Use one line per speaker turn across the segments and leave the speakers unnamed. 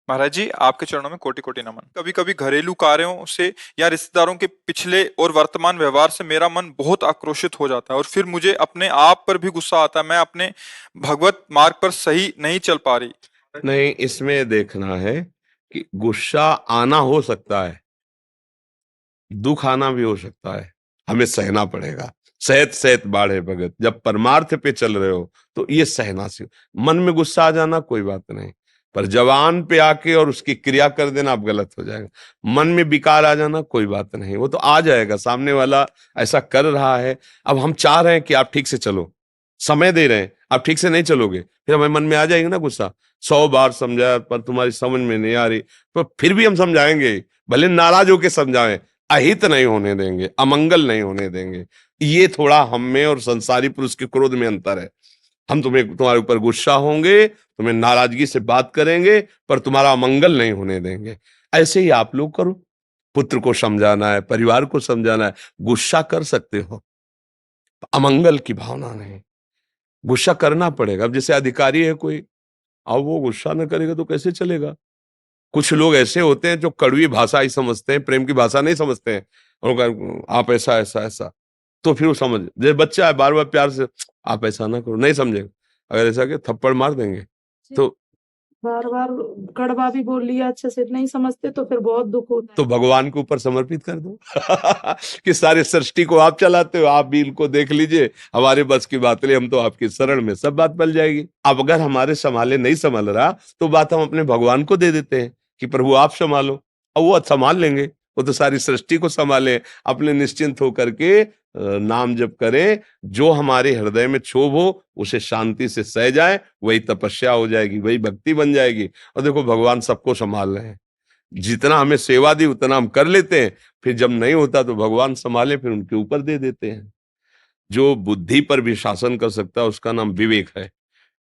महाराज जी, आपके चरणों में कोटि कोटि नमन। कभी कभी घरेलू कार्यों से या रिश्तेदारों के पिछले और वर्तमान व्यवहार से मेरा मन बहुत आक्रोशित हो जाता है और फिर मुझे अपने आप पर भी गुस्सा आता है। मैं अपने भगवत मार्ग पर सही नहीं चल पा रही।
नहीं, इसमें देखना है कि गुस्सा आना हो सकता है, दुख आना भी हो सकता है, हमें सहना पड़ेगा। सहत सहत बाढ़े भगत, जब परमार्थ पे चल रहे हो तो ये सहना से। मन में गुस्सा आ जाना कोई बात नहीं, पर जवान पे आके और उसकी क्रिया कर देना आप गलत हो जाएगा। मन में विकार आ जाना कोई बात नहीं, वो तो आ जाएगा, सामने वाला ऐसा कर रहा है। अब हम चाह रहे हैं कि आप ठीक से चलो, समय दे रहे हैं, आप ठीक से नहीं चलोगे, फिर हमें मन में आ जाएगा ना गुस्सा। 100 बार समझाया पर तुम्हारी समझ में नहीं आ रही, तो फिर भी हम समझाएंगे, भले नाराज होके समझाएं, अहित नहीं होने देंगे, अमंगल नहीं होने देंगे। ये थोड़ा हम में और संसारी पुरुष के क्रोध में अंतर है। हम तुम्हारे ऊपर गुस्सा होंगे, तुम्हें नाराजगी से बात करेंगे, पर तुम्हारा अमंगल नहीं होने देंगे। ऐसे ही आप लोग करो, पुत्र को समझाना है, परिवार को समझाना है, गुस्सा कर सकते हो, अमंगल की भावना नहीं, गुस्सा करना पड़ेगा। अब जैसे अधिकारी है कोई, अब वो गुस्सा न करेगा तो कैसे चलेगा। कुछ लोग ऐसे होते हैं जो कड़वी भाषा ही समझते हैं, प्रेम की भाषा नहीं समझते हैं, और आप ऐसा ऐसा ऐसा, तो फिर वो समझ, जैसे बच्चा है बार बार प्यार से आप ऐसा ना करो, नहीं समझेगा। अगर ऐसा कि थप्पड़ मार देंगे तो
बार बार कड़वा भी बोल लिया, अच्छे से नहीं समझते तो फिर बहुत दुख होता है।
तो भगवान के ऊपर समर्पित कर दो कि सारे सृष्टि को आप चलाते हो, आप भी इनको देख लीजिए, हमारे बस की बात नहीं, हम तो आपकी शरण में, सब बात बल जाएगी। अब अगर हमारे संभाले नहीं संभल रहा तो बात हम अपने भगवान को दे देते हैं कि प्रभु आप संभालो, और वो संभाल लेंगे। वो तो सारी सृष्टि को संभाले, अपने निश्चिंत होकर के नाम जप करें, जो हमारे हृदय में क्षोभ हो उसे शांति से सह जाए, वही तपस्या हो जाएगी, वही भक्ति बन जाएगी। और देखो भगवान सबको संभाल रहे हैं, जितना हमें सेवा दी उतना हम कर लेते हैं, फिर जब नहीं होता तो भगवान संभाले, फिर उनके ऊपर दे देते हैं। जो बुद्धि पर भी शासन कर सकता है उसका नाम विवेक है।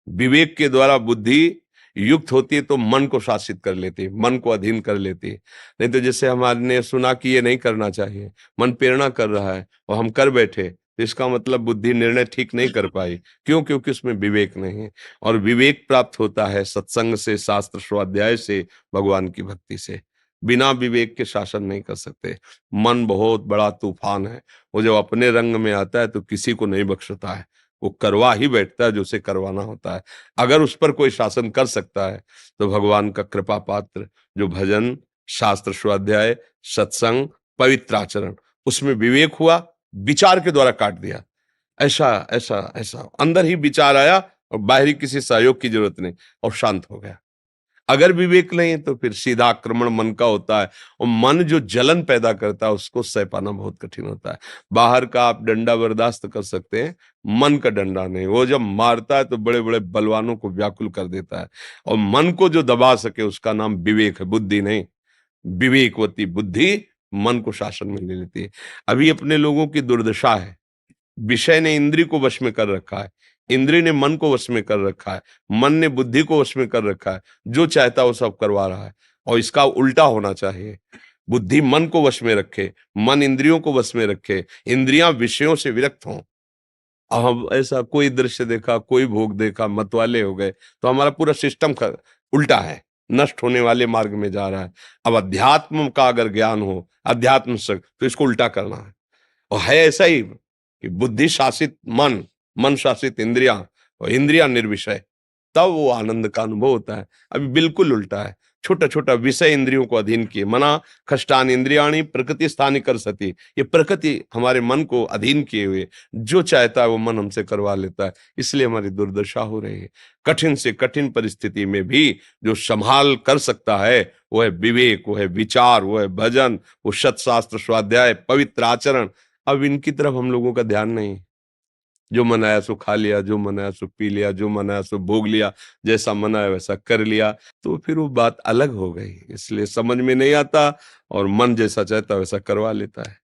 विवेक के द्वारा बुद्धि युक्त होती है तो मन को शासित कर लेती है, मन को अधीन कर लेती है। नहीं तो जैसे हमारे सुना कि ये नहीं करना चाहिए, मन प्रेरणा कर रहा है और हम कर बैठे, तो इसका मतलब बुद्धि निर्णय ठीक नहीं कर पाई। क्यों? क्योंकि उसमें विवेक नहीं है। और विवेक प्राप्त होता है सत्संग से, शास्त्र स्वाध्याय से, भगवान की भक्ति से। बिना विवेक के शासन नहीं कर सकते। मन बहुत बड़ा तूफान है, वो जब अपने रंग में आता है तो किसी को नहीं बख्शता है, वो करवा ही बैठता है जो उसे करवाना होता है। अगर उस पर कोई शासन कर सकता है तो भगवान का कृपा पात्र, जो भजन, शास्त्र स्वाध्याय, सत्संग, पवित्र आचरण, उसमें विवेक हुआ, विचार के द्वारा काट दिया। ऐसा ऐसा ऐसा अंदर ही विचार आया और बाहरी किसी सहयोग की जरूरत नहीं, और शांत हो गया। अगर विवेक नहीं है तो फिर सीधा आक्रमण मन का होता है, और मन जो जलन पैदा करता है उसको सह पाना बहुत कठिन होता है। बाहर का आप डंडा बर्दाश्त कर सकते हैं, मन का डंडा नहीं। वो जब मारता है तो बड़े बड़े बलवानों को व्याकुल कर देता है, और मन को जो दबा सके उसका नाम विवेक है, बुद्धि नहीं। विवेकवती बुद्धि मन को शासन में ले लेती है। अभी अपने लोगों की दुर्दशा है, विषय ने इंद्री को वश में कर रखा है, इंद्री ने मन को वश में कर रखा है, मन ने बुद्धि को वश में कर रखा है, जो चाहता है वो सब करवा रहा है। और इसका उल्टा होना चाहिए, बुद्धि मन को वश में रखे, मन इंद्रियों को वश में रखे, इंद्रियां विषयों से विरक्त हों। अब हम ऐसा कोई दृश्य देखा, कोई भोग देखा, मतवाले हो गए, तो हमारा पूरा सिस्टम उल्टा है, नष्ट होने वाले मार्ग में जा रहा है। अब अध्यात्म का अगर ज्ञान हो, अध्यात्म से, तो इसको उल्टा करना है। और है ऐसा ही कि बुद्धि शासित मन, मन शासित इंद्रियां, और इंद्रियां निर्विषय, तब वो आनंद का अनुभव होता है। अभी बिल्कुल उल्टा है, छोटा छोटा विषय इंद्रियों को अधीन किए, मना खष्टान इंद्रियाणी प्रकृति स्थानी कर सती, ये प्रकृति हमारे मन को अधीन किए हुए, जो चाहता है वो मन हमसे करवा लेता है। इसलिए हमारी दुर्दशा हो रही है। कठिन से कठिन परिस्थिति में भी जो संभाल कर सकता है वो है विवेक, वो है विचार, वो है भजन, वो सत्शास्त्र स्वाध्याय, पवित्र आचरण। अब इनकी तरफ हम लोगों का ध्यान नहीं। जो मन आया सो खा लिया, जो मन आया सो पी लिया, जो मन आया सो भोग लिया, जैसा मन आया वैसा कर लिया, तो फिर वो बात अलग हो गई। इसलिए समझ में नहीं आता, और मन जैसा चाहता वैसा करवा लेता है।